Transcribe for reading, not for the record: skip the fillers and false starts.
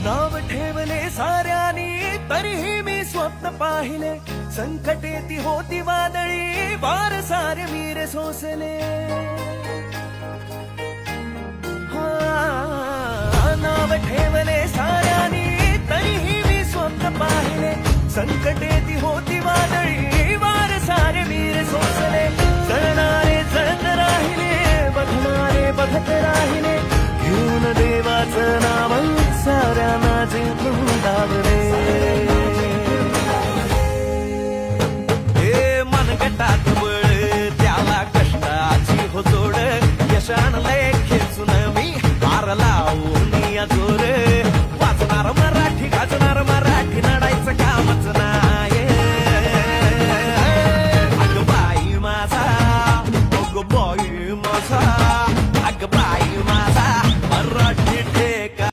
नाव ठेवले साऱ्यानी तरीही मी स्वप्न पाहिले, संकटे ती होती वादळी वार सारे वीर सोसले. नाव ठेवले साऱ्यानी तरीही मी स्वप्न पाहिले, संकटे ती होती वादळी वार सारे वीर सोसले. जळणारे जळत राहिले, बघणारे बघत राहिले, घेऊन देवाचं नाव